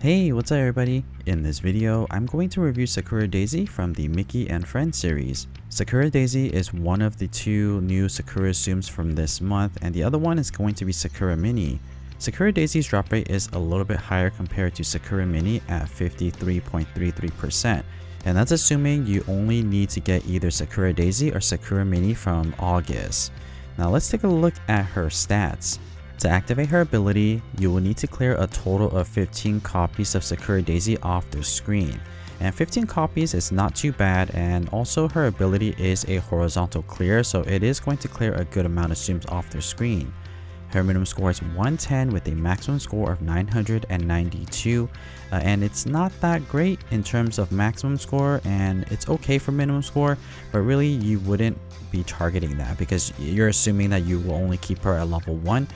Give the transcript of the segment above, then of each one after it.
Hey, what's up everybody? In this video, I'm going to review Sakura Daisy from the Mickey and Friends series. Sakura Daisy is one of the two new Sakura Tsums from this month, and the other one is going to be Sakura Mini. Sakura Daisy's drop rate is a little bit higher compared to Sakura Mini at 53.33%, and that's assuming you only need to get either Sakura Daisy or Sakura Mini from August. Now let's take a look at her stats. To activate her ability, you will need to clear a total of 15 copies of Sakura Daisy off the screen. And 15 copies is not too bad, and also her ability is a horizontal clear, so it is going to clear a good amount of Tsums off the screen. Her minimum score is 110 with a maximum score of 992, and it's not that great in terms of maximum score, and it's okay for minimum score, but really you wouldn't be targeting that because you're assuming that you will only keep her at level 1,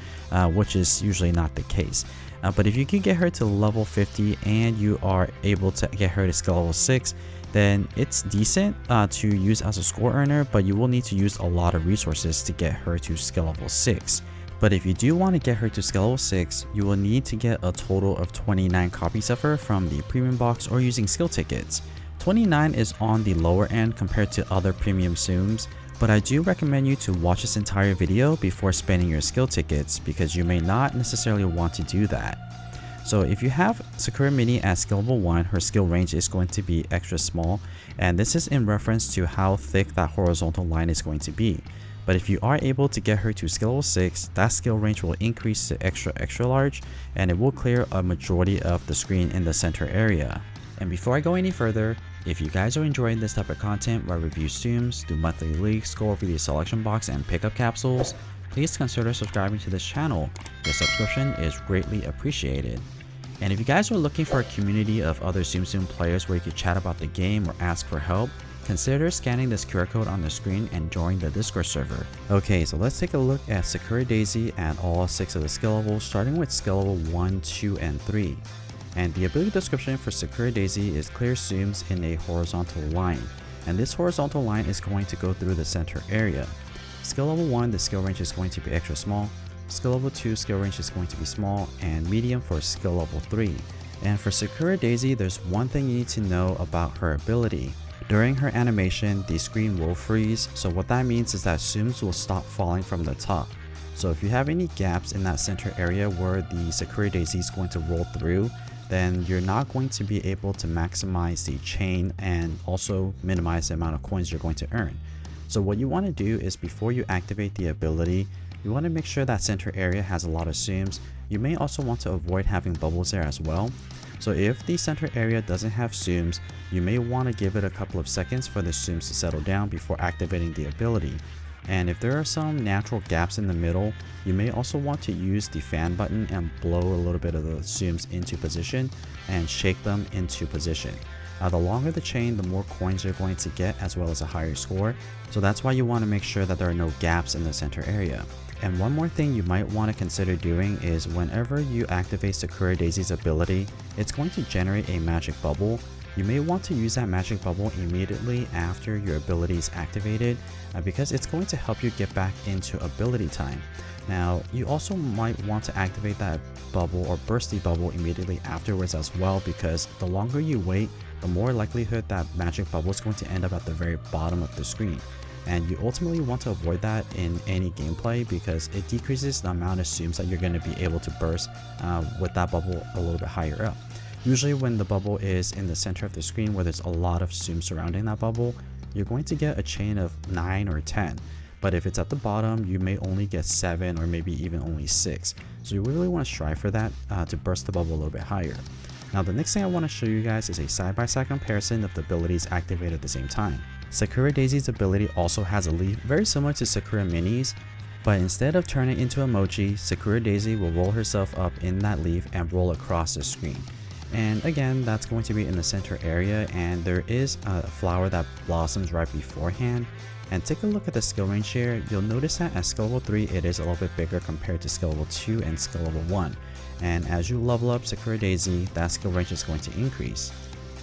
which is usually not the case. But if you can get her to level 50 and you are able to get her to skill level 6, then it's decent to use as a score earner, but you will need to use a lot of resources to get her to skill level 6. But if you do want to get her to skill level 6, you will need to get a total of 29 copies of her from the premium box or using skill tickets. 29 is on the lower end compared to other premium Tsums, but I do recommend you to watch this entire video before spending your skill tickets because you may not necessarily want to do that. So if you have Sakura Mini at skill level 1, her skill range is going to be extra small, and this is in reference to how thick that horizontal line is going to be. But if you are able to get her to skill level 6, that skill range will increase to extra large, and it will clear a majority of the screen in the center area. And before I go any further, if you guys are enjoying this type of content where I review Tsums, do monthly leaks, go over the selection box and pick up capsules, please consider subscribing to this channel. Your subscription is greatly appreciated. And if you guys are looking for a community of other Tsum Tsum players where you can chat about the game or ask for help, consider scanning this QR code on the screen and join the Discord server. Okay, so let's take a look at Sakura Daisy at all 6 of the skill levels, starting with skill level 1, 2, and 3. And the ability description for Sakura Daisy is clear Tsums in a horizontal line, and this horizontal line is going to go through the center area. Skill level 1, the skill range is going to be extra small. Skill level 2, skill range is going to be small, and medium for skill level 3. And for Sakura Daisy, there's one thing you need to know about her ability. During her animation, the screen will freeze, so what that means is that Tsums will stop falling from the top. So if you have any gaps in that center area where the Sakura Daisy is going to roll through, then you're not going to be able to maximize the chain and also minimize the amount of coins you're going to earn. So what you want to do is before you activate the ability, you want to make sure that center area has a lot of Tsums. You may also want to avoid having bubbles there as well. So if the center area doesn't have Tsums, you may want to give it a couple of seconds for the Tsums to settle down before activating the ability. And if there are some natural gaps in the middle, you may also want to use the fan button and blow a little bit of the Tsums into position and shake them into position. The longer the chain, the more coins you're going to get as well as a higher score. So that's why you want to make sure that there are no gaps in the center area. And one more thing you might want to consider doing is whenever you activate Sakura Daisy's ability, it's going to generate a magic bubble. You may want to use that magic bubble immediately after your ability is activated because it's going to help you get back into ability time. Now, you also might want to activate that bubble or burst the bubble immediately afterwards as well, because the longer you wait, the more likelihood that magic bubble is going to end up at the very bottom of the screen. And you ultimately want to avoid that in any gameplay because it decreases the amount of Tsums that you're going to be able to burst with that bubble a little bit higher up. Usually when the bubble is in the center of the screen where there's a lot of Tsums surrounding that bubble, you're going to get a chain of 9 or 10. But if it's at the bottom, you may only get 7 or maybe even only 6. So you really want to strive for that to burst the bubble a little bit higher. Now the next thing I want to show you guys is a side-by-side comparison of the abilities activated at the same time. Sakura Daisy's ability also has a leaf very similar to Sakura Mini's, but instead of turning into emoji, Sakura Daisy will roll herself up in that leaf and roll across the screen. And again, that's going to be in the center area, and there is a flower that blossoms right beforehand. And take a look at the skill range here. You'll notice that at skill level 3 it is a little bit bigger compared to skill level 2 and skill level 1. And as you level up Sakura Daisy, that skill range is going to increase.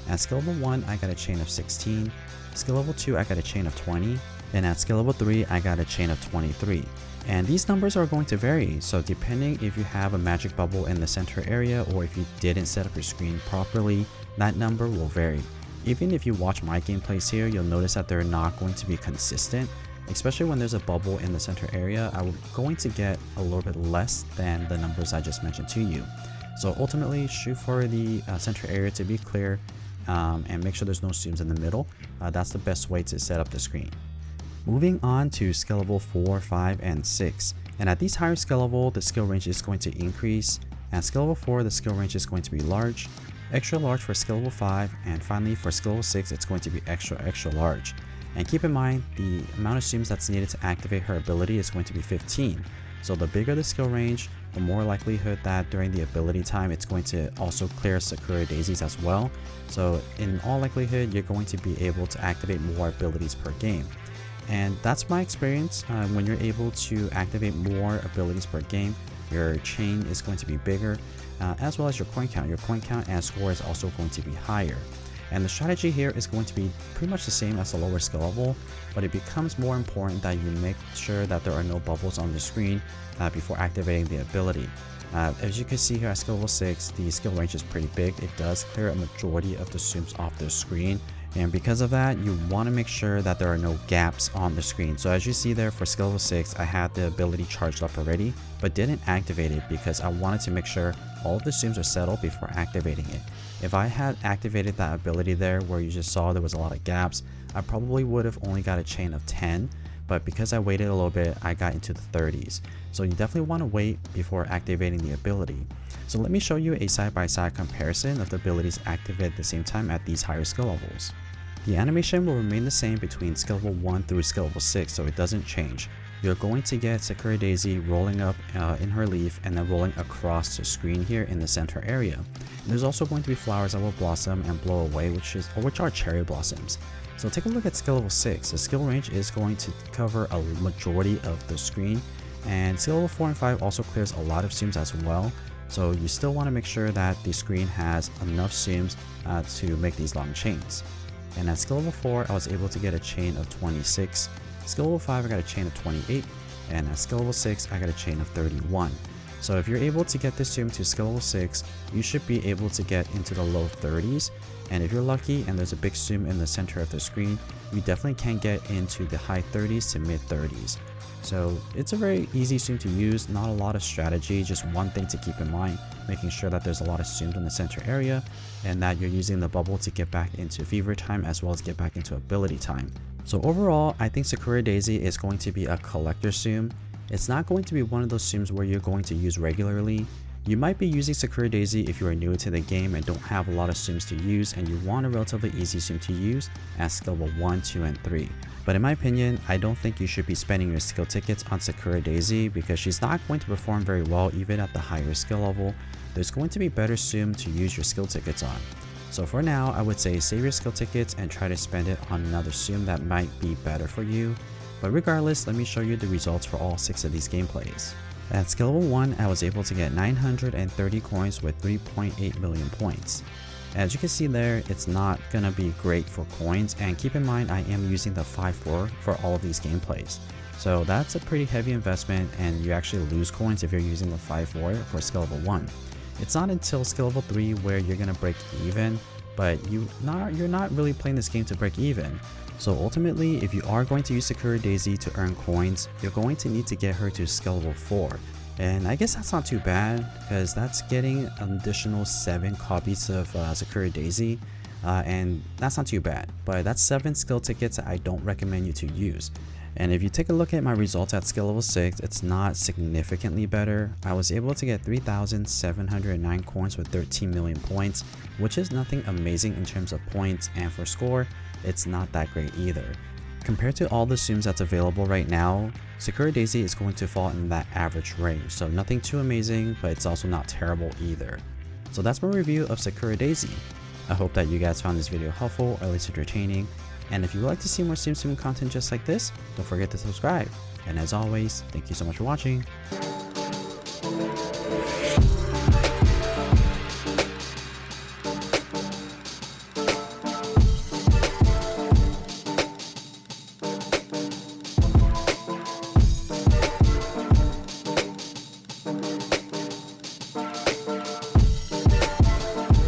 At skill level 1 I got a chain of 16, skill level 2 I got a chain of 20, and at skill level 3 I got a chain of 23. And these numbers are going to vary, so depending if you have a magic bubble in the center area or if you didn't set up your screen properly, that number will vary. Even if you watch my gameplays here, you'll notice that they're not going to be consistent, especially when there's a bubble in the center area. I'm going to get a little bit less than the numbers I just mentioned to you. So ultimately, shoot for the center area to be clear and make sure there's no zooms in the middle. That's the best way to set up the screen. Moving on to skill level 4, 5, and 6. And at these higher skill level, the skill range is going to increase. At skill level 4, the skill range is going to be large, extra large for skill level 5, and finally for skill level 6, it's going to be extra large. And keep in mind, the amount of zooms that's needed to activate her ability is going to be 15. So the bigger the skill range, the more likelihood that during the ability time, it's going to also clear Sakura Daisies as well. So in all likelihood, you're going to be able to activate more abilities per game. And that's my experience. When you're able to activate more abilities per game, your chain is going to be bigger, as well as your coin count. Your coin count and score is also going to be higher. And the strategy here is going to be pretty much the same as the lower skill level, but it becomes more important that you make sure that there are no bubbles on the screen before activating the ability. As you can see here at skill level 6, the skill range is pretty big. It does clear a majority of the zooms off the screen. And because of that, you want to make sure that there are no gaps on the screen. So as you see there for skill level 6, I had the ability charged up already, but didn't activate it because I wanted to make sure all of the zooms are settled before activating it. If I had activated that ability there where you just saw there was a lot of gaps, I probably would have only got a chain of 10, but because I waited a little bit, I got into the 30s. So you definitely want to wait before activating the ability. So let me show you a side-by-side comparison of the abilities activated at the same time at these higher skill levels. The animation will remain the same between skill level 1 through skill level 6, so it doesn't change. You're going to get Sakura Daisy rolling up in her leaf and then rolling across the screen here in the center area. And there's also going to be flowers that will blossom and blow away, which are cherry blossoms. So take a look at skill level 6. The skill range is going to cover a majority of the screen, and skill level 4 and 5 also clears a lot of zooms as well. So you still want to make sure that the screen has enough zooms to make these long chains. And at skill level 4, I was able to get a chain of 26. Skill level 5, I got a chain of 28. And at skill level 6, I got a chain of 31. So if you're able to get this zoom to skill level 6, you should be able to get into the low 30s. And if you're lucky and there's a big zoom in the center of the screen, you definitely can get into the high 30s to mid 30s. So it's a very easy zoom to use, not a lot of strategy, just one thing to keep in mind, making sure that there's a lot of zooms in the center area and that you're using the bubble to get back into fever time as well as get back into ability time. So overall, I think Sakura Daisy is going to be a collector zoom. It's not going to be one of those zooms where you're going to use regularly. You might be using Sakura Daisy if you are new to the game and don't have a lot of zooms to use and you want a relatively easy zoom to use at skill level 1, 2, and 3. But in my opinion, I don't think you should be spending your skill tickets on Sakura Daisy because she's not going to perform very well even at the higher skill level. There's going to be better zoom to use your skill tickets on. So for now, I would say save your skill tickets and try to spend it on another zoom that might be better for you. But regardless, let me show you the results for all 6 of these gameplays. At skill level 1, I was able to get 930 coins with 3.8 million points. As you can see there, it's not gonna be great for coins, and keep in mind I am using the 5-4 for all of these gameplays. So that's a pretty heavy investment and you actually lose coins if you're using the 5-4 for skill level 1. It's not until skill level 3 where you're gonna break even, but you're not really playing this game to break even. So ultimately, if you are going to use Sakura Daisy to earn coins, you're going to need to get her to skill level 4. And I guess that's not too bad, because that's getting an additional 7 copies of Sakura Daisy, and that's not too bad. But that's 7 skill tickets that I don't recommend you to use. And if you take a look at my results at skill level 6, it's not significantly better. I was able to get 3,709 coins with 13 million points, which is nothing amazing in terms of points, and for score, it's not that great either. Compared to all the zooms that's available right now, Sakura Daisy is going to fall in that average range, so nothing too amazing, but it's also not terrible either. So that's my review of Sakura Daisy. I hope that you guys found this video helpful or at least entertaining, and if you would like to see more Tsum Tsum content just like this, don't forget to subscribe. And as always, thank you so much for watching.